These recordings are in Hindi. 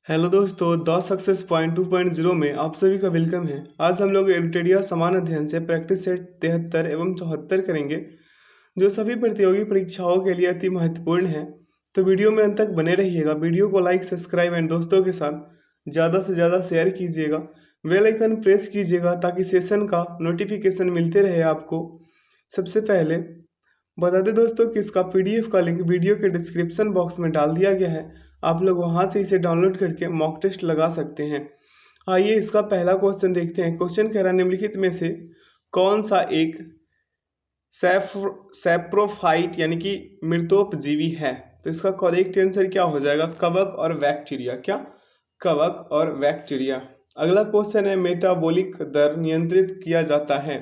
हेलो दोस्तों, द सक्सेस पॉइंट 2.0 में आप सभी का वेलकम है। आज हम लोग एडिटेरिया समान अध्ययन से प्रैक्टिस सेट 73 एवं 74 करेंगे, जो सभी प्रतियोगी परीक्षाओं के लिए अति महत्वपूर्ण है। तो वीडियो में अंत तक बने रहिएगा। वीडियो को लाइक, सब्सक्राइब एंड दोस्तों के साथ ज़्यादा से ज़्यादा शेयर कीजिएगा। बेल आइकन प्रेस कीजिएगा ताकि सेशन का नोटिफिकेशन मिलते रहे आपको। सबसे पहले बता दें दोस्तों कि इसका पीडीएफ का लिंक वीडियो के डिस्क्रिप्शन बॉक्स में डाल दिया गया है। आप लोग वहां से इसे डाउनलोड करके मॉक टेस्ट लगा सकते हैं। आइए इसका पहला क्वेश्चन देखते हैं। क्वेश्चन कह रहा है निम्नलिखित में से कौन सा एक सैप्रोफाइट यानी कि मृतोपजीवी है। तो इसका करेक्ट आंसर क्या हो जाएगा? कवक और बैक्टीरिया। क्या? कवक और बैक्टीरिया। अगला क्वेश्चन है मेटाबॉलिक दर नियंत्रित किया जाता है।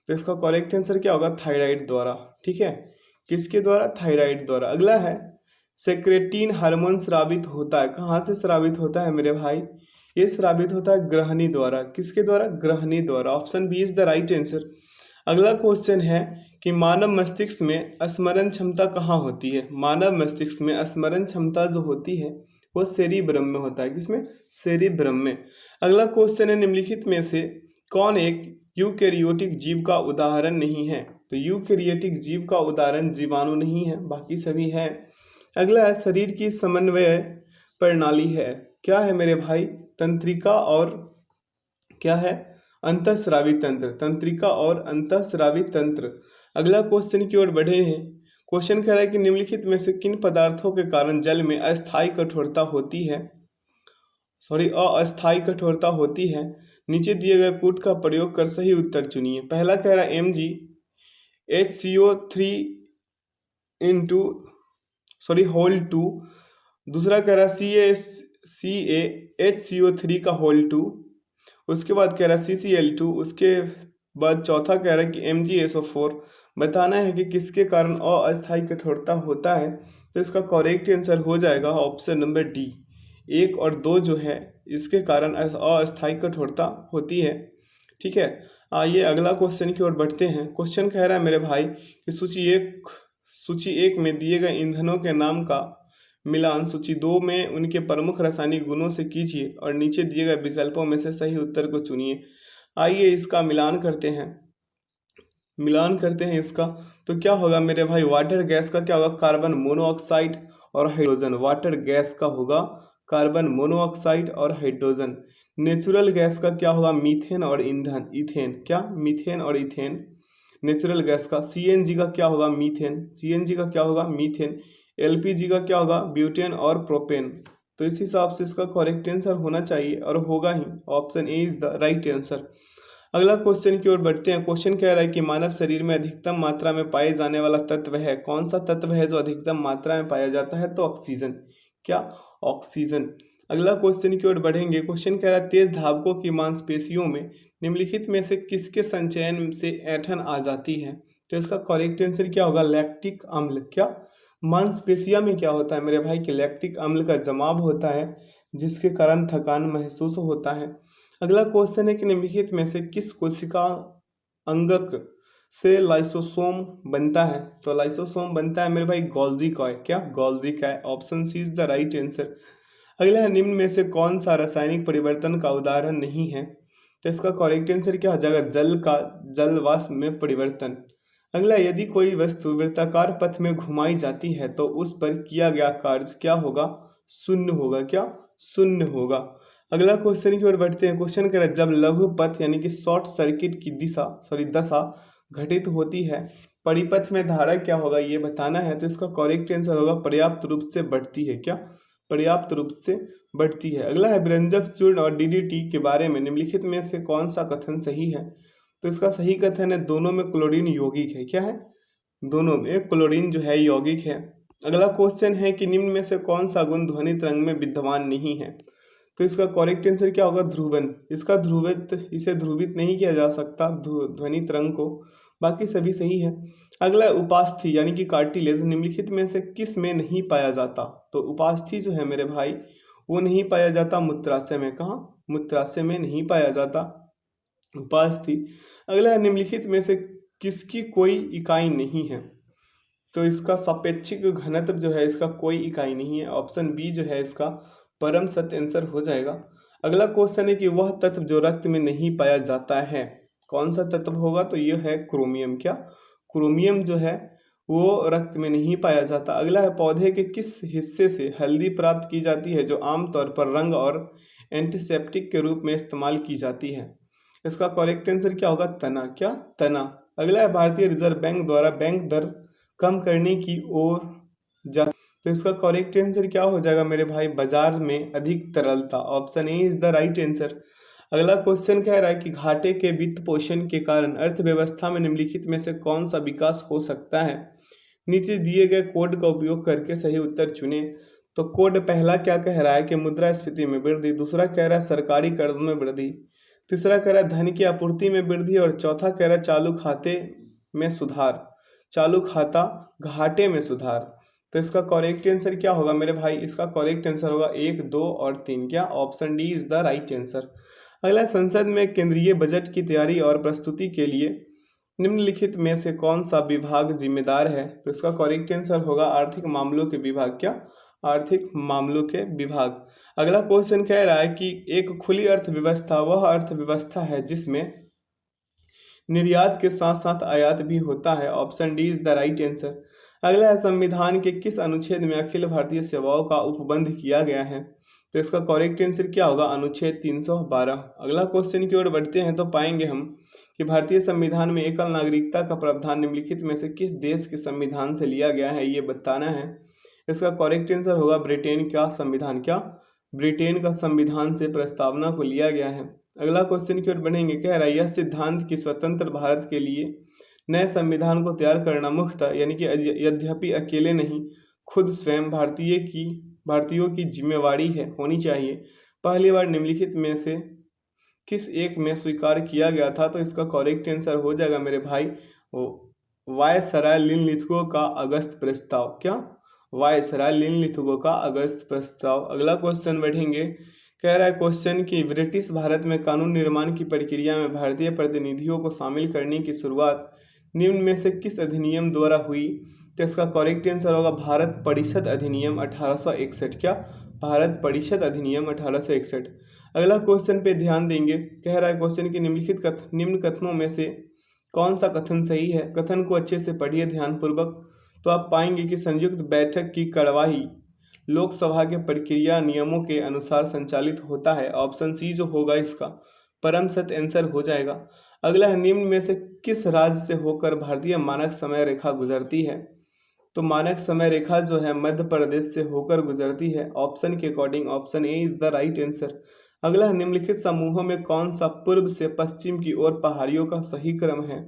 तो इसका करेक्ट आंसर क्या होगा? थायराइड द्वारा। ठीक है, किसके द्वारा? थायराइड द्वारा। अगला है सेक्रेटिन हार्मोन स्रावित होता है। कहाँ से स्रावित होता है मेरे भाई? ये स्रावित होता है ग्रहणी द्वारा। किसके द्वारा? ग्रहणी द्वारा। Option B is the right answer. अगला क्वेश्चन है कि मानव मस्तिष्क में स्मरण क्षमता कहाँ होती है। मानव मस्तिष्क में स्मरण क्षमता जो होती है वो सेरिब्रम में होता है। किसमें? सेरिब्रम में। अगला क्वेश्चन है निम्नलिखित में से कौन एक यूकैरियोटिक जीव का उदाहरण नहीं है। तो यूकैरियोटिक जीव का उदाहरण जीवाणु नहीं है, बाकी सभी है। अगला है शरीर की समन्वय प्रणाली है। क्या है मेरे भाई? तंत्रिका और क्या है? अंतःस्रावी तंत्र। तंत्रिका और अंतःस्रावी तंत्र। अगला क्वेश्चन की ओर बढ़े हैं। क्वेश्चन कह रहा है कि निम्नलिखित में से किन पदार्थों के कारण जल में अस्थायी कठोरता होती है, अस्थायी कठोरता होती है। नीचे दिए गए कूट का प्रयोग कर सही उत्तर चुनिए। पहला कह रहा है MgHCO3 इंटू होल 2। दूसरा कह रहा है CaHCO3 का होल 2। उसके बाद कह रहा है CCl2। उसके बाद चौथा कह रहा है कि MgSO4। बताना है कि किसके कारण अस्थायी कठोरता होता है। तो इसका करेक्ट आंसर हो जाएगा ऑप्शन नंबर डी। 1 और 2 जो है इसके कारण अस्थायी कठोरता होती है। ठीक है, आइए अगला क्वेश्चन की ओर बढ़ते हैं। क्वेश्चन कह रहा है मेरे भाई कि सूची एक में दिए गए ईंधनों के नाम का मिलान सूची 2 में उनके प्रमुख रासायनिक गुणों से कीजिए और नीचे दिए गए विकल्पों में से सही उत्तर को चुनिए। आइए इसका मिलान करते हैं इसका। तो क्या होगा मेरे भाई? वाटर गैस का क्या होगा? कार्बन मोनोऑक्साइड और हाइड्रोजन। वाटर गैस का होगा कार्बन मोनोऑक्साइड और हाइड्रोजन। नेचुरल गैस का क्या होगा? मीथेन और ईंधन, इथेन। क्या? मीथेन और इथेन। नेचुरल गैस का सीएनजी का क्या होगा? मीथेन। सीएनजी का क्या होगा? मीथेन। एलपीजी का क्या होगा? ब्यूटेन और प्रोपेन। तो इस हिसाब से इसका करेक्ट आंसर होना चाहिए और होगा ही। Option A is the right answer. अगला क्वेश्चन की ओर बढ़ते हैं। क्वेश्चन कह रहा है कि मानव शरीर में अधिकतम मात्रा में पाए जाने वाला तत्व है। कौन सा तत्व है जो अधिकतम मात्रा में पाया जाता है? तो ऑक्सीजन। क्या? ऑक्सीजन। अगला क्वेश्चन की ओर बढ़ेंगे। क्वेश्चन कह रहा है तेज धावकों की मांसपेशियों में निम्नलिखित में से किसके संचयन से ऐंठन आ जाती है। तो इसका करेक्ट आंसर क्या होगा? लैक्टिक अम्ल। क्या? मांसपेशिया में क्या होता है मेरे भाई? कि लैक्टिक अम्ल का जमाव होता है, जिसके कारण थकान महसूस होता है। अगला क्वेश्चन है कि निम्नलिखित में से किस कोशिका अंगक से लाइसोसोम बनता है। तो लाइसोसोम बनता है मेरे भाई गोल्जी काय। क्या? गोल्जी काय। Option C is the right answer. अगला है निम्न में से कौन सा रासायनिक परिवर्तन का उदाहरण नहीं है। तो इसका करेक्ट आंसर क्या हो जाएगा? जल का जल वाष्प में परिवर्तन। अगला, यदि कोई वस्तु वृत्ताकार पथ में घुमाई जाती है तो उस पर किया गया कार्य क्या होगा? शून्य होगा। क्या? शून्य होगा। अगला क्वेश्चन की ओर बढ़ते हैं। क्वेश्चन कह रहा है जब लघु पथ यानी कि शॉर्ट सर्किट की दशा घटित होती है, परिपथ में धारा क्या होगा ये बताना है। तो इसका करेक्ट आंसर होगा पर्याप्त रूप से बढ़ती है। क्या? पर्याप्त रूप से बढ़ती है। अगला है व्यंजक चूर्ण और डीडीटी के बारे में निम्नलिखित में से कौन सा कथन सही है। तो इसका सही कथन है दोनों में क्लोरीन यौगिक है। क्या है? दोनों में क्लोरीन जो है यौगिक है। अगला क्वेश्चन है कि निम्न में से कौन सा गुण ध्वनि तरंग में विद्यमान नहीं है। तो इसका करेक्ट आंसर क्या होगा? ध्रुवन। इसे ध्रुवित नहीं किया जा सकता ध्वनि तरंग को, बाकी सभी सही है। अगला उपास्थि यानी कि कार्टिलेज निम्नलिखित में से किस में नहीं पाया जाता। तो उपास्थि जो है मेरे भाई वो नहीं पाया जाता मूत्राशय में। कहाँ? मूत्राशय में नहीं पाया जाता उपास्थि। अगला निम्नलिखित में से किसकी कोई इकाई नहीं है। तो इसका सापेक्षिक घनत्व जो है इसका कोई इकाई नहीं है। ऑप्शन बी जो है इसका परम सत्य आंसर हो जाएगा। अगला क्वेश्चन है कि वह तत्व जो रक्त में नहीं पाया जाता है, कौन सा तत्व होगा? तो यह है क्रोमियम। क्या? क्रोमियम जो है वो रक्त में नहीं पाया जाता। अगला है पौधे के किस हिस्से से हल्दी प्राप्त की जाती है जो आमतौर पर रंग और एंटीसेप्टिक के रूप में इस्तेमाल की जाती है? इसका करेक्ट आंसर क्या होगा? तना। क्या? तना। अगला है भारतीय रिजर्व बैंक द्वारा बैंक दर कम करने की ओर जा, तो इसका करेक्ट आंसर क्या हो जाएगा मेरे भाई? बाजार में अधिक तरलता। Option A is the right answer. अगला क्वेश्चन कह रहा है कि घाटे के वित्त पोषण के कारण अर्थव्यवस्था में निम्नलिखित में से कौन सा विकास हो सकता है? नीचे दिए गए कोड का उपयोग करके सही उत्तर चुने। तो कोड पहला क्या कह रहा है कि मुद्रास्फीति में वृद्धि, दूसरा कह रहा है सरकारी कर्ज में वृद्धि, तीसरा कह रहा है धन की आपूर्ति में वृद्धि और चौथा कह रहा है चालू खाते में सुधार, चालू खाता घाटे में सुधार। तो इसका करेक्ट आंसर क्या होगा मेरे भाई? इसका करेक्ट आंसर होगा 1, 2 और 3। क्या? Option D is the right answer. अगला, संसद में केंद्रीय बजट की तैयारी और प्रस्तुति के लिए निम्नलिखित में से कौन सा विभाग जिम्मेदार है? तो इसका करेक्ट आंसर होगा आर्थिक मामलों के विभाग। क्या? आर्थिक मामलों के विभाग। अगला क्वेश्चन कह रहा है कि एक खुली अर्थव्यवस्था वह अर्थव्यवस्था है जिसमें निर्यात के साथ साथ आयात भी होता है। Option D is the right answer. अगला है संविधान के किस अनुच्छेद में अखिल भारतीय सेवाओं का उपबंध किया गया है? तो इसका करेक्ट आंसर क्या होगा? अनुच्छेद 312। अगला क्वेश्चन की ओर बढ़ते हैं तो पाएंगे हम कि भारतीय संविधान में एकल नागरिकता का प्रावधान निम्नलिखित में से किस देश के संविधान से लिया गया है, ये बताना है। इसका करेक्ट आंसर होगा ब्रिटेन का संविधान। क्या? ब्रिटेन का संविधान से प्रस्तावना को लिया गया है। अगला क्वेश्चन की ओर बढ़ेंगे, कह रहा है यह सिद्धांत कि स्वतंत्र भारत के लिए नए संविधान को तैयार करना मुख्यतः यानी कि यद्यपि अकेले नहीं, खुद स्वयं भारतीयों की जिम्मेवारी है होनी चाहिए, पहली बार निम्नलिखित में से किस एक में स्वीकार किया गया था? तो इसका करेक्ट आंसर हो जाएगा मेरे भाई वायसराय लिनलिथगो का अगस्त प्रस्ताव। क्या? वायसराय लिनलिथगो का अगस्त प्रस्ताव। अगला क्वेश्चन बढ़ेंगे, कह रहा है क्वेश्चन कि ब्रिटिश भारत में कानून निर्माण की प्रक्रिया में भारतीय प्रतिनिधियों को शामिल करने की शुरुआत निम्न में से किस अधिनियम द्वारा हुई? तो इसका करेक्ट आंसर होगा भारत परिषद अधिनियम 1861। क्या? भारत परिषद अधिनियम 1861। अगला क्वेश्चन पे ध्यान देंगे, कह रहा है क्वेश्चन की निम्नलिखित निम्न कथनों में से कौन सा कथन सही है? कथन को अच्छे से पढ़िए ध्यानपूर्वक, तो आप पाएंगे कि संयुक्त बैठक की कार्यवाही लोकसभा के प्रक्रिया नियमों के अनुसार संचालित होता है। ऑप्शन सी जो होगा इसका परम सत्य आंसर हो जाएगा। अगला है निम्न में से किस राज्य से होकर भारतीय मानक समय रेखा गुजरती है? तो मानक समय रेखा जो है मध्य प्रदेश से होकर गुजरती है। ऑप्शन के according option A is the right answer. अगला है निम्नलिखित समूहों में कौन सा पूर्व से पश्चिम की ओर पहाड़ियों का सही क्रम है?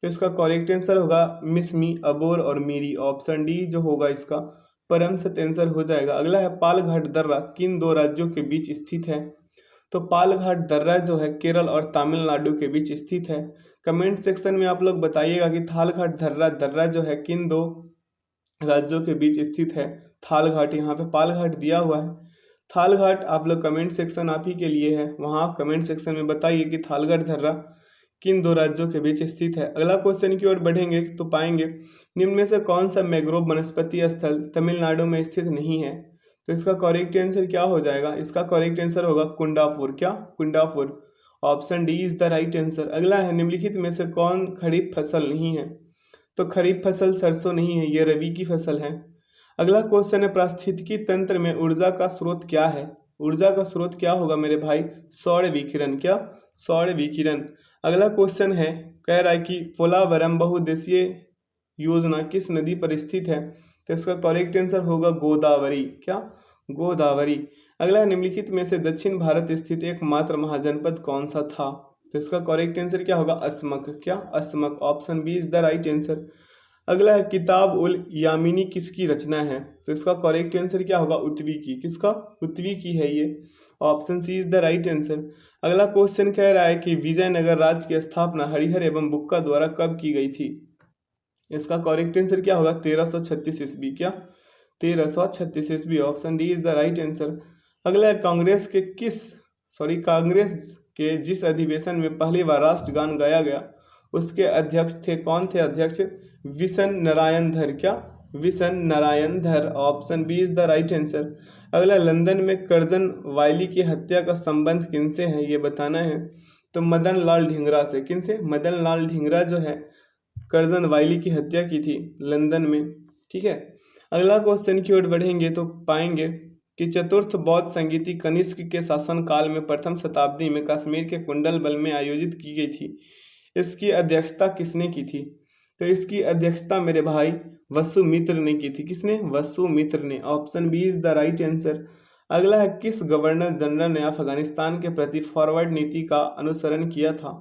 तो इसका करेक्ट आंसर होगा मिसमी, अबोर और मीरी। ऑप्शन डी जो होगा इसका परम सत्य आंसर हो जाएगा। अगला है पालघाट दर्रा किन दो राज्यों के बीच स्थित है? तो पालघाट दर्रा जो है केरल और तमिलनाडु के बीच स्थित है। कमेंट सेक्शन में आप लोग बताइएगा कि थालघाट दर्रा जो है किन दो राज्यों के बीच स्थित है? थालघाट, यहाँ पे पालघाट दिया हुआ है। थालघाट आप लोग कमेंट सेक्शन आप ही के लिए है, वहाँ आप कमेंट सेक्शन में बताइए कि थालघाट दर्रा किन दो राज्यों के बीच स्थित है। अगला क्वेश्चन की ओर बढ़ेंगे तो पाएंगे निम्न में से कौन सा मैंग्रोव वनस्पति स्थल तमिलनाडु में स्थित नहीं है? तो इसका करेक्ट आंसर क्या हो जाएगा? इसका करेक्ट आंसर होगा कुंडापुर। क्या? Kundapur. Option D is the right answer. अगला है निम्नलिखित में से कौन खरीफ फसल नहीं है? तो खरीफ फसल सरसों नहीं है, ये रबी की फसल है। अगला क्वेश्चन है पारिस्थितिकी तंत्र में ऊर्जा का स्रोत क्या है? ऊर्जा का स्रोत क्या होगा मेरे भाई? सौर विकिरण। क्या? सौर विकिरण। अगला क्वेश्चन है, कह रहा है कि पोलावरम बहुउद्देशीय योजना किस नदी पर स्थित है? तो इसका करेक्ट आंसर होगा गोदावरी। क्या? गोदावरी। अगला निम्नलिखित में से दक्षिण भारत स्थित एकमात्र महाजनपद कौन सा था? तो इसका करेक्ट आंसर क्या होगा? अस्मक। क्या? Ashmaka. Option B is the right answer. अगला है किताब उल यामिनी किसकी रचना है? तो इसका करेक्ट आंसर क्या होगा? उत्वी की। किसका? उत्वी की है ये। Option C is the right answer. अगला क्वेश्चन कह रहा है कि विजयनगर राज्य की स्थापना हरिहर एवं बुक्का द्वारा कब की गई थी? इसका करेक्ट आंसर क्या होगा? 1336 ईस्वी। क्या? 1336 ईस्वी। Option D is the right answer. अगला कांग्रेस के जिस अधिवेशन में पहली बार राष्ट्रगान गाया गया उसके अध्यक्ष थे? कौन थे अध्यक्ष? विशन नारायण धर। क्या? Vishan Narayan Dhar. Option B is the right answer. अगला, लंदन में कर्जन वायली की हत्या का संबंध किनसे है, ये बताना है। तो मदन लाल ढींगरा से। किनसे? मदन लाल ढींगरा जो है कर्जन वायली की हत्या की थी लंदन में। ठीक है, अगला क्वेश्चन की ओर बढ़ेंगे तो पाएंगे कि चतुर्थ बौद्ध संगीति कनिष्क के शासनकाल में प्रथम शताब्दी में कश्मीर के कुंडलबल में आयोजित की गई थी। इसकी अध्यक्षता किसने की थी? तो इसकी अध्यक्षता मेरे भाई वसुमित्र ने की थी। किसने? वसुमित्र ने। Option B is the right answer. अगला है, किस गवर्नर जनरल ने अफगानिस्तान के प्रति फॉरवर्ड नीति का अनुसरण किया था?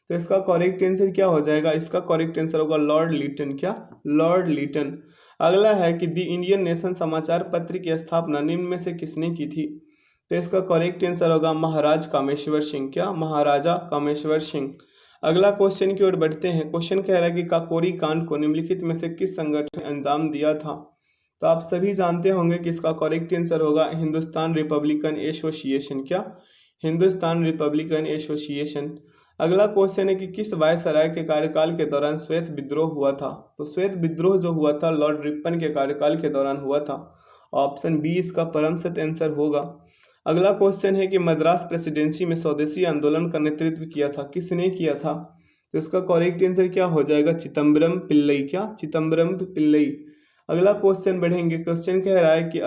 तो इसका करेक्ट आंसर क्या हो जाएगा? इसका करेक्ट आंसर होगा लॉर्ड लीटन। क्या? Lord Lytton. अगला है कि द इंडियन नेशन समाचार पत्र की स्थापना निम्न में से किसने की थी? तो इसका करेक्ट आंसर होगा महाराज कामेश्वर सिंह। क्या? महाराजा कामेश्वर सिंह। अगला क्वेश्चन की ओर बढ़ते हैं। क्वेश्चन कह रहा है कि काकोरी कांड को निम्नलिखित में से किस संगठन ने अंजाम दिया था? तो आप सभी जानते होंगे कि इसका करेक्ट आंसर होगा हिंदुस्तान रिपब्लिकन एसोसिएशन। क्या? Hindustan Republican Association. अगला क्वेश्चन है कि किस वायसराय के कार्यकाल के दौरान श्वेत विद्रोह हुआ था? तो श्वेत विद्रोह जो हुआ था लॉर्ड रिपन के कार्यकाल के दौरान हुआ था। ऑप्शन बी इसका परम सत्य आंसर होगा। अगला क्वेश्चन है कि मद्रास प्रेसिडेंसी में स्वदेशी आंदोलन का नेतृत्व किया था, किसने किया था? तो इसका करेक्ट आंसर क्या हो जाएगा? चिदम्बरम पिल्लई। क्या? चिदम्बरम पिल्लई। अगला क्वेश्चन बढ़ेंगे। क्वेश्चन कह रहा है कि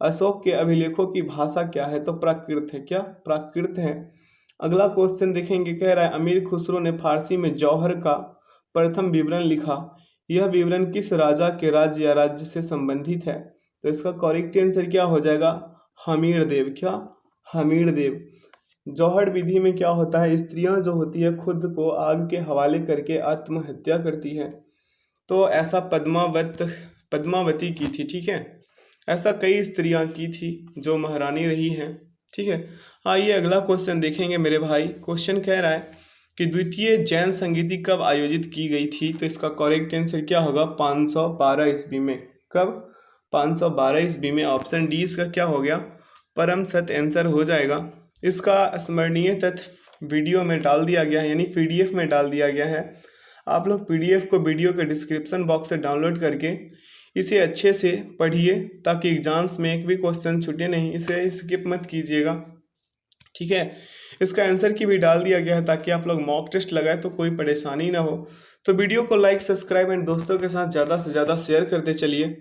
अशोक के अभिलेखों की भाषा क्या है? तो प्राकृत है। क्या? प्राकृत है। अगला क्वेश्चन देखेंगे, कह रहा है अमीर खुसरो ने फारसी में जौहर का प्रथम विवरण लिखा, यह विवरण किस राजा के राज्य या राज्य से संबंधित है? तो इसका करेक्ट आंसर क्या हो जाएगा? हमीर देव। क्या? हमीर देव। जौहर विधि में क्या होता है, स्त्रियां जो होती है खुद को आग के हवाले करके आत्महत्या करती है। तो ऐसा पद्मावती की थी। ठीक है, ऐसा कई स्त्रियां की थी जो महारानी रही हैं। ठीक है, आइए अगला क्वेश्चन देखेंगे मेरे भाई। क्वेश्चन कह रहा है कि द्वितीय जैन संगीति कब आयोजित की गई थी? तो इसका करेक्ट आंसर क्या होगा? 512 ईस्वी में। कब? 512 ईस्वी में। ऑप्शन डी इसका क्या हो गया? परम सत्य आंसर हो जाएगा। इसका स्मरणीय तथ्य वीडियो में डाल दिया गया है, यानी पीडीएफ में डाल दिया गया है। आप लोग पीडीएफ को वीडियो के डिस्क्रिप्शन बॉक्स से डाउनलोड करके इसे अच्छे से पढ़िए ताकि एग्जाम्स में एक भी क्वेश्चन छूटे नहीं। इसे स्किप मत कीजिएगा। ठीक है, इसका आंसर की भी डाल दिया गया है ताकि आप लोग मॉक टेस्ट लगाए तो कोई परेशानी ना हो। तो वीडियो को लाइक, सब्सक्राइब एंड दोस्तों के साथ ज़्यादा से ज़्यादा शेयर करते चलिए।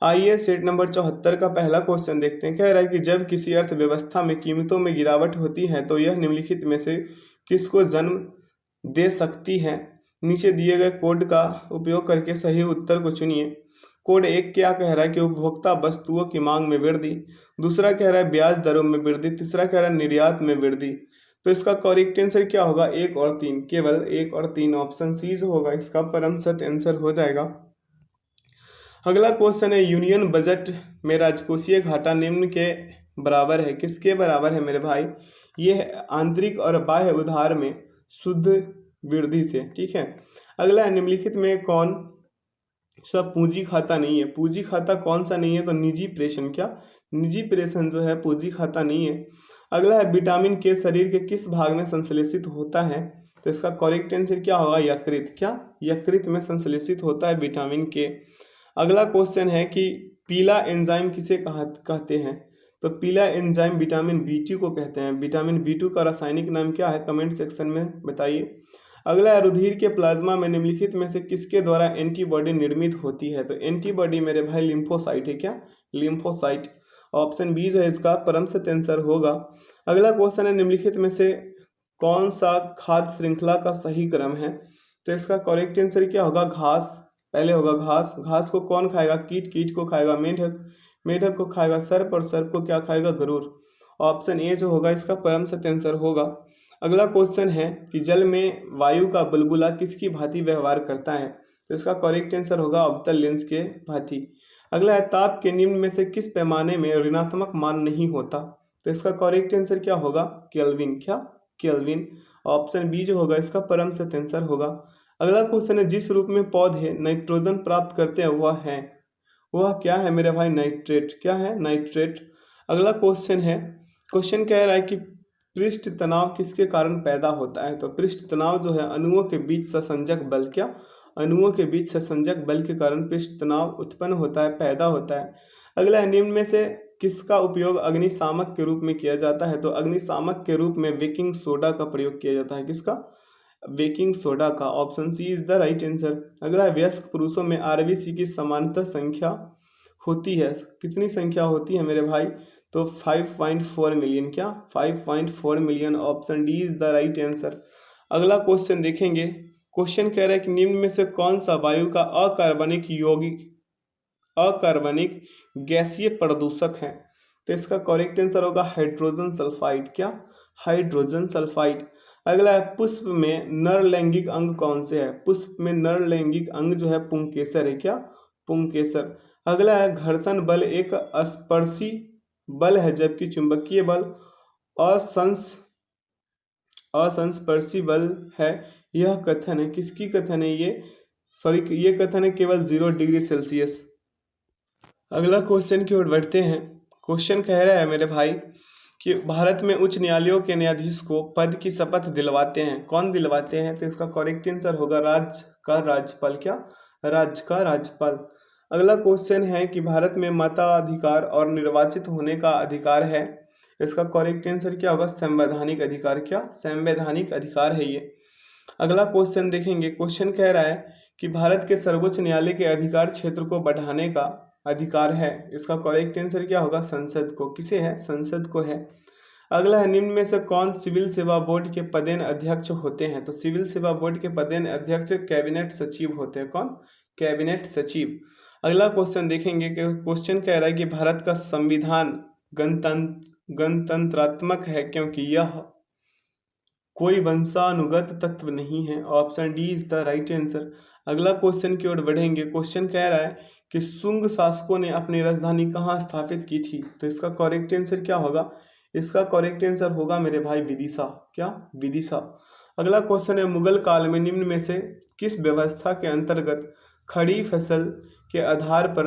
आइए सेट नंबर 74 का पहला क्वेश्चन देखते हैं। कह रहा है कि जब किसी अर्थव्यवस्था में कीमतों में गिरावट होती है तो यह निम्नलिखित में से किसको जन्म दे सकती है? नीचे दिए गए कोड का उपयोग करके सही उत्तर को चुनिए। कोड 1 क्या कह रहा है कि उपभोक्ता वस्तुओं की मांग में वृद्धि, दूसरा कह रहा है ब्याज दरों में वृद्धि, तीसरा कह रहा है निर्यात में वृद्धि। तो इसका करेक्ट आंसर क्या होगा? 1 और 3, केवल 1 और 3। ऑप्शन सी होगा इसका परम सत्य आंसर हो जाएगा। अगला क्वेश्चन है, यूनियन बजट में राजकोषीय घाटा निम्न के बराबर है, किसके बराबर है मेरे भाई? ये है आंतरिक और बाह्य उधार में शुद्ध वृद्धि से। ठीक है, अगला है निम्नलिखित में कौन सा पूंजी खाता नहीं है? पूंजी खाता कौन सा नहीं है? तो निजी प्रेषण। क्या? निजी प्रेषण जो है पूंजी खाता नहीं है। अगला है विटामिन के शरीर के किस भाग में संश्लेषित होता है? तो इसका करेक्ट आंसर क्या होगा? यकृत। क्या? यकृत में संश्लेषित होता है विटामिन के। अगला क्वेश्चन है कि पीला एंजाइम किसे कहते हैं? तो पीला एंजाइम विटामिन B2 को कहते हैं। विटामिन B2 का रासायनिक नाम क्या है? कमेंट सेक्शन में बताइए। अगला है रुधिर के प्लाज्मा में निम्नलिखित में से किसके द्वारा एंटीबॉडी निर्मित होती है? तो एंटीबॉडी मेरे भाई लिम्फोसाइट है। क्या? लिम्फोसाइट। ऑप्शन बी जो है इसका परम सत्य आंसर होगा। अगला क्वेश्चन है निम्नलिखित में से कौन सा खाद्य श्रृंखला का सही क्रम है? तो इसका करेक्ट आंसर क्या होगा? घास। पहले होगा घास। घास को कौन खाएगा? कीट। कीट को खाएगा मेढक। मेढक को खाएगा सर्प और सर्प को क्या खाएगा? गरुड़। ऑप्शन ए जो होगा इसका परम सत्य आंसर होगा। अगला क्वेश्चन है कि जल में वायु का बुलबुला किसकी भांति व्यवहार करता है? तो इसका करेक्ट आंसर होगा अवतल लेंस के भांति। अगला है ताप के निम्न में से किस पैमाने में ऋणात्मक मान नहीं होता? तो इसका करेक्ट आंसर क्या होगा? केल्विन। क्या? केल्विन। ऑप्शन बी जो होगा इसका परम सत्य आंसर होगा। अगला क्वेश्चन है जिस रूप में पौधे नाइट्रोजन प्राप्त करते हैं वह क्या है मेरे भाई? नाइट्रेट। क्या है? नाइट्रेट। अगला क्वेश्चन है, क्वेश्चन कह रहा है कि पृष्ठ तनाव किसके कारण पैदा होता है? तो पृष्ठ तनाव जो है अणुओं के बीच संसंजक बल। क्या? अणुओं के बीच संसंजक बल के कारण पृष्ठ तनाव उत्पन्न होता है, पैदा होता है। अगला है, निम्न में से किसका उपयोग अग्निशामक के रूप में किया जाता है? तो अग्निशामक के रूप में बेकिंग सोडा का प्रयोग किया जाता है। किसका? बेकिंग सोडा का। Option C is the right answer. अगला है, वयस्क पुरुषों में आरबीसी की सामान्यतः संख्या होती है, कितनी संख्या होती है मेरे भाई? तो 5.4 मिलियन। क्या? 5.4 million. Option D is the right answer. अगला क्वेश्चन देखेंगे। क्वेश्चन कह रहा है कि निम्न में से कौन सा वायु का अकार्बनिक गैसीय प्रदूषक है? तो इसका करेक्ट आंसर होगा हाइड्रोजन सल्फाइड। क्या? Hydrogen sulphide. अगला है, पुष्प में नर लैंगिक अंग कौन से है? पुष्प में नर लैंगिक अंग जो है पुंकेसर है। क्या? पुंकेसर। अगला है, घर्षण बल एक स्पर्शी बल है जबकि चुंबकीय बल असंस्पर्शी बल है। यह कथन है, किसकी कथन है ये? सॉरी, ये कथन है केवल 0 डिग्री सेल्सियस। अगला क्वेश्चन की ओर बढ़ते हैं। क्वेश्चन कह रहा है मेरे भाई कि भारत में उच्च न्यायालयों के न्यायाधीश को पद की शपथ दिलवाते हैं, कौन दिलवाते हैं? तो इसका करेक्ट आंसर होगा राज्य का राज्यपाल। क्या? राज्य का राज्यपाल। अगला क्वेश्चन है कि भारत में मताधिकार और निर्वाचित होने का अधिकार है, इसका करेक्ट आंसर क्या होगा? संवैधानिक अधिकार। क्या? संवैधानिक अधिकार है ये। अगला क्वेश्चन देखेंगे। क्वेश्चन कह रहा है कि भारत के सर्वोच्च न्यायालय के अधिकार क्षेत्र को बढ़ाने का अधिकार है, इसका करेक्ट आंसर क्या होगा? संसद को। किसे है? संसद को है। अगला है, निम्न में से कौन सिविल सेवा बोर्ड के पदेन अध्यक्ष होते हैं? तो सिविल सेवा बोर्ड के पदेन अध्यक्ष कैबिनेट सचिव होते हैं। कौन? कैबिनेट सचिव। अगला क्वेश्चन देखेंगे कि क्वेश्चन कह रहा है कि भारत का संविधान गणतंत्रात्मक है क्योंकि यह कोई वंशानुगत तत्व नहीं है। Option D is the right answer. अगला क्वेश्चन की ओर बढ़ेंगे। क्वेश्चन कह रहा है कि शुंग शासकों ने अपनी राजधानी कहाँ स्थापित की थी? तो इसका करेक्ट आंसर क्या होगा? इसका करेक्ट आंसर होगा मेरे भाई विदिशा। क्या? विदिशा। अगला क्वेश्चन है, मुगल काल में निम्न में से किस व्यवस्था के अंतर्गत खड़ी फसल के आधार पर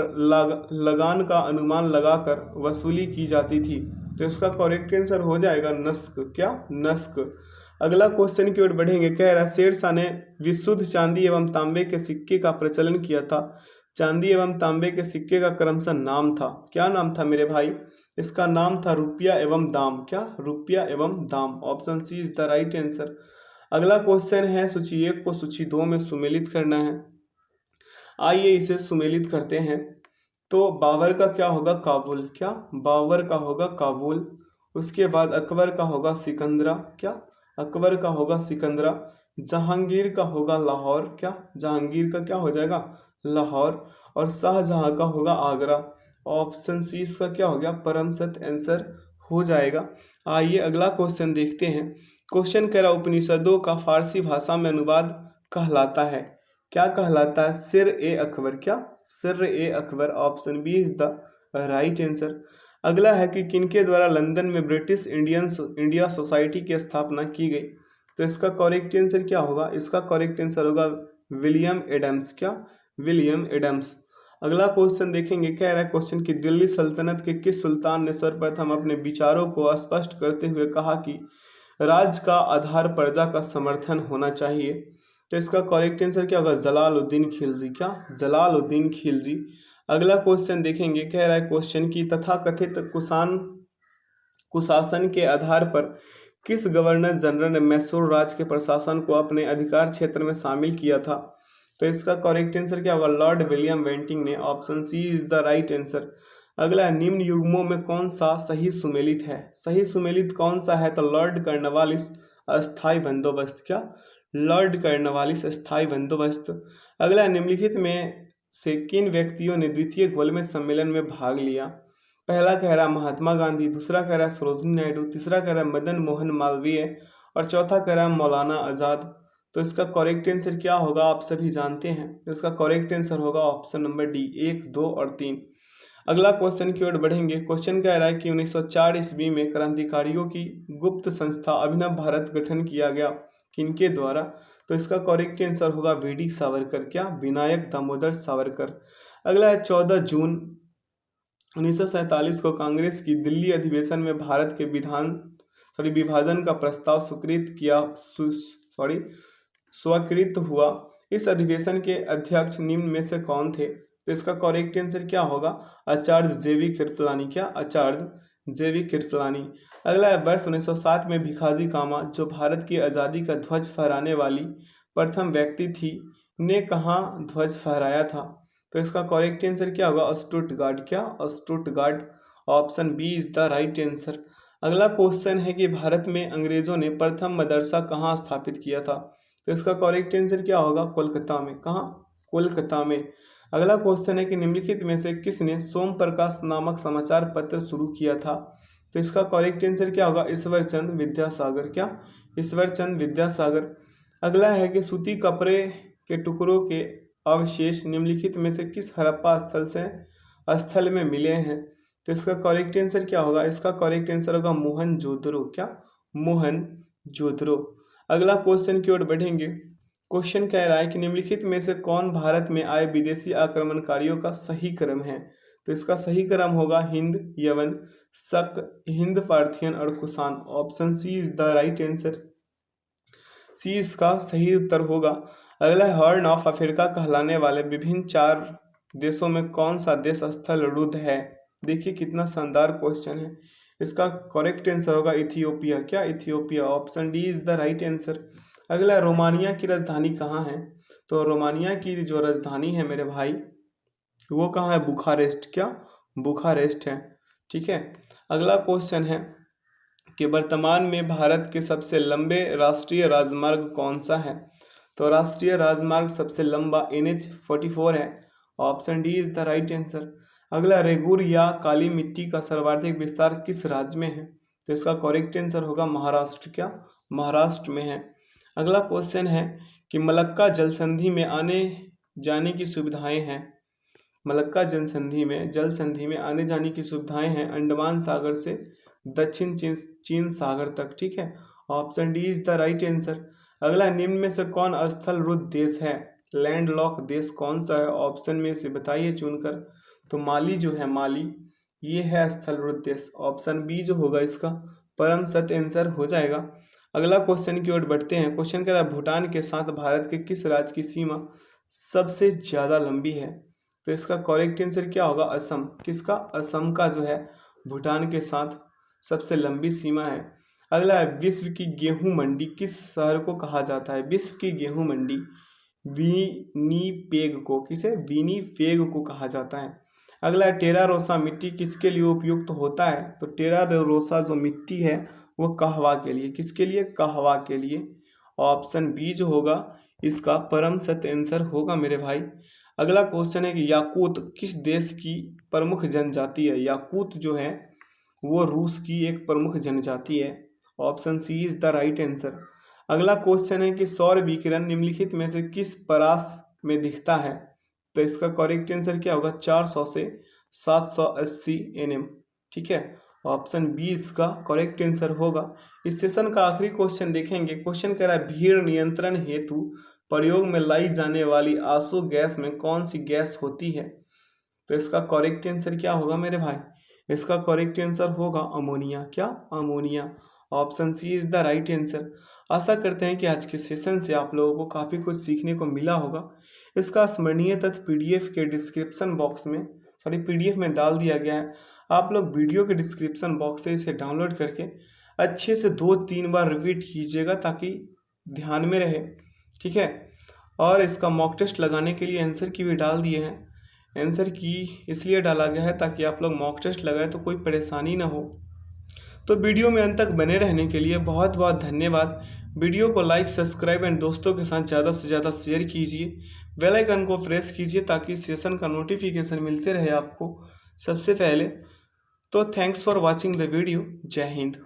लगान का अनुमान लगाकर वसूली की जाती थी? तो इसका करेक्ट आंसर हो जाएगा नस्क। क्या? नस्क। अगला क्वेश्चन की ओर बढ़ेंगे। कह रहा है, शेरशाह ने विशुद्ध चांदी एवं तांबे के सिक्के का प्रचलन किया था। चांदी एवं तांबे के सिक्के का क्रमशः नाम था, क्या नाम था मेरे भाई? इसका नाम था रुपया एवं दाम। क्या? रुपया एवं दाम। Option C is the right answer. अगला क्वेश्चन है, सूची 1 को सूची 2 में सुमेलित करना है। आइए इसे सुमेलित करते हैं। तो बाबर का क्या होगा? काबुल। क्या? बाबर का होगा काबुल। उसके बाद अकबर का होगा सिकंदरा। क्या? अकबर का होगा सिकंदरा। जहांगीर का होगा लाहौर। क्या? जहांगीर का क्या हो जाएगा? लाहौर। और शाहजहां का होगा आगरा। ऑप्शन सी इसका क्या हो गया? परम सत्य आंसर हो जाएगा। आइए अगला क्वेश्चन देखते हैं। क्वेश्चन कह रहा, उपनिषदों का फारसी भाषा में अनुवाद कहलाता है, क्या कहलाता है? सिर ए अकबर। क्या? सिर A Akbar. Option B is the right answer. अगला है कि किनके द्वारा लंदन में ब्रिटिश इंडिया सोसाइटी की स्थापना की गई? तो इसका करेक्ट आंसर क्या होगा? इसका करेक्ट आंसर होगा विलियम एडम्स। क्या? William Adams. अगला क्वेश्चन देखेंगे। कह रहा है क्वेश्चन कि दिल्ली सल्तनत के किस सुल्तान ने सर्वप्रथम अपने विचारों को स्पष्ट करते हुए कहा कि राज्य का आधार प्रजा का समर्थन होना चाहिए? तो इसका करेक्ट आंसर क्या होगा? जलालुद्दीन खिलजी। क्या? जलालुद्दीन खिलजी। अगला क्वेश्चन देखेंगे। कह रहा है क्वेश्चन की तथाकथित कुशासन के आधार पर किस गवर्नर जनरल ने मैसूर राज्य के प्रशासन को अपने अधिकार क्षेत्र में शामिल किया था? तो इसका करेक्ट आंसर क्या होगा? लॉर्ड विलियम बेंटिंग ने। Option C is the right answer. अगला, निम्न युग्मों में कौन सा सही सुमेलित है? सही सुमेलित कौन सा है? तो लॉर्ड कर्नवालिस अस्थायी बंदोबस्त। क्या? लॉर्ड कर्नवालिस अस्थायी बंदोबस्त। अगला, निम्नलिखित में से किन व्यक्तियों ने द्वितीय गोलमेज सम्मेलन में भाग लिया? पहला कह रहा महात्मा गांधी, दूसरा कह रहा सरोजिनी नायडू, तीसरा कह रहा मदन मोहन मालवीय और चौथा कह रहा मौलाना आजाद। तो इसका करेक्ट आंसर क्या होगा? आप सभी जानते हैं। तो इसका करेक्ट आंसर होगा ऑप्शन नंबर डी, 1, 2 और 3। अगला क्वेश्चन की ओर बढ़ेंगे। क्वेश्चन कह रहा है कि 1904 ईस्वी में क्रांतिकारियों की गुप्त संस्था अभिनव भारत गठन किया गया, किनके द्वारा? तो इसका करेक्ट आंसर होगा वीडी सावरकर। क्या? विनायक दामोदर सावरकर। अगला है 14 जून 1947 को कांग्रेस की दिल्ली अधिवेशन में भारत के विभाजन का प्रस्ताव स्वीकृत हुआ। इस अधिवेशन के अध्यक्ष निम्न में से कौन थे? तो इसका करेक्ट आंसर क्या होगा? आचार्य जेवी कृपलानी। क्या? आचार्य जेवी कृपलानी। अगला है, वर्ष 1907 में भिखाजी कामा, जो भारत की आज़ादी का ध्वज फहराने वाली प्रथम व्यक्ति थी, ने कहाँ ध्वज फहराया था? तो इसका करेक्ट आंसर क्या होगा? स्टुटगार्ट। क्या? Stuttgart. Option B is the right answer. अगला क्वेश्चन है कि भारत में अंग्रेजों ने प्रथम मदरसा कहाँ स्थापित किया था? तो इसका करेक्ट आंसर क्या होगा? कोलकाता में। कहाँ? कोलकाता में। अगला क्वेश्चन है कि निम्नलिखित में से किसने सोम प्रकाश नामक समाचार पत्र शुरू किया था? तो इसका करेक्ट आंसर क्या होगा? ईश्वरचंद विद्यासागर। क्या? ईश्वरचंद विद्यासागर। अगला है कि सूती कपड़े के टुकड़ों के अवशेष निम्नलिखित में से किस हड़प्पा स्थल में मिले हैं? तो इसका करेक्ट आंसर क्या होगा? इसका करेक्ट आंसर होगा मोहनजोदड़ो। क्या? मोहनजोदड़ो। अगला क्वेश्चन की ओर बढ़ेंगे। क्वेश्चन कह रहा है कि निम्नलिखित में से कौन भारत में आए विदेशी आक्रमणकारियों का सही क्रम है? तो इसका सही क्रम होगा हिंद, यवन, शक, हिंद, पार्थियन और Kushan. Option C is the right answer. C इसका सही उत्तर होगा। अगला है, हॉर्न ऑफ अफ्रीका कहलाने वाले विभिन्न 4 देशों में कौन सा देश स्थल रुद्ध है? देखिए कितना शानदार क्वेश्चन है। इसका करेक्ट आंसर होगा इथियोपिया। क्या? Ethiopia. Option D is the right answer. अगला, रोमानिया की राजधानी कहाँ है? तो रोमानिया की जो राजधानी है मेरे भाई, वो कहाँ है? बुखारेस्ट। क्या? बुखारेस्ट है। ठीक है। अगला क्वेश्चन है कि वर्तमान में भारत के सबसे लंबे राष्ट्रीय राजमार्ग कौन सा है? तो राष्ट्रीय राजमार्ग सबसे लंबा NH-44 है। Option D is the right answer. अगला, रेगुर या काली मिट्टी का सर्वाधिक विस्तार किस राज्य में है? तो इसका करेक्ट आंसर होगा महाराष्ट्र। क्या? महाराष्ट्र में है। अगला क्वेश्चन है कि मलक्का जलसंधि में आने जाने की सुविधाएं हैं। मलक्का जल संधि में आने जाने की सुविधाएं हैं अंडमान सागर से दक्षिण चीन सागर तक। ठीक है। Option D is the right answer. अगला, निम्न में से कौन स्थल रुद्ध देश है? लैंड लॉक देश कौन सा है? ऑप्शन में से बताइए चुनकर। तो माली जो है, माली, ये है स्थल रुद्ध देश। ऑप्शन बी जो होगा इसका परम सत्य आंसर हो जाएगा। अगला क्वेश्चन की ओर बढ़ते हैं। क्वेश्चन कह रहा है, भूटान के साथ भारत के किस राज्य की सीमा सबसे ज्यादा लंबी है? तो इसका करेक्ट आंसर क्या होगा? असम। किसका? असम का जो है भूटान के साथ सबसे लंबी सीमा है। अगला है, विश्व की गेहूं मंडी किस शहर को कहा जाता है? विश्व की गेहूं मंडी विनीपेग को, किसे? विनीपेग को कहा जाता है। अगला है, टेरा रोसा मिट्टी किसके लिए उपयुक्त होता है? तो टेरा रोसा जो मिट्टी है वो कहवा के लिए। किसके लिए? कहवा के लिए। ऑप्शन बी जो होगा इसका परम सत्य आंसर होगा मेरे भाई। अगला क्वेश्चन है कि याकूत किस देश की प्रमुख जनजाति है? याकूत जो है वो रूस की एक प्रमुख जनजाति है। Option C is the right answer. अगला क्वेश्चन है कि सौर विकिरण निम्नलिखित में से किस परास में दिखता है? तो इसका करेक्ट आंसर क्या होगा? 400 से 780 nm। ठीक है। ऑप्शन बी इसका करेक्ट आंसर होगा। इस सेशन का आखिरी क्वेश्चन देखेंगे। क्वेश्चन कह रहा है, भीड़ नियंत्रण हेतु प्रयोग में लाई जाने वाली आसो गैस में कौन सी गैस होती है? तो इसका करेक्ट आंसर क्या होगा मेरे भाई? इसका करेक्ट आंसर होगा अमोनिया। क्या? Ammonia. Option C is the right answer. आशा करते हैं कि आज के सेशन से आप लोगों को काफ़ी कुछ सीखने को मिला होगा। इसका स्मरणीय तथ्य PDF के डिस्क्रिप्शन बॉक्स में PDF में डाल दिया गया है। आप लोग वीडियो के डिस्क्रिप्शन बॉक्स से इसे डाउनलोड करके अच्छे से 2-3 बार रिपीट कीजिएगा ताकि ध्यान में रहे। ठीक है। और इसका मॉक टेस्ट लगाने के लिए आंसर की भी डाल दिए हैं। आंसर की इसलिए डाला गया है ताकि आप लोग मॉक टेस्ट लगाए तो कोई परेशानी ना हो। तो वीडियो में अंत तक बने रहने के लिए बहुत बहुत धन्यवाद। वीडियो को लाइक, सब्सक्राइब एंड दोस्तों के साथ ज़्यादा से ज़्यादा शेयर कीजिए। बेल आइकन को प्रेस कीजिए ताकि सेशन का नोटिफिकेशन मिलते रहे आपको सबसे पहले। तो thanks for watching the video. जय हिंद।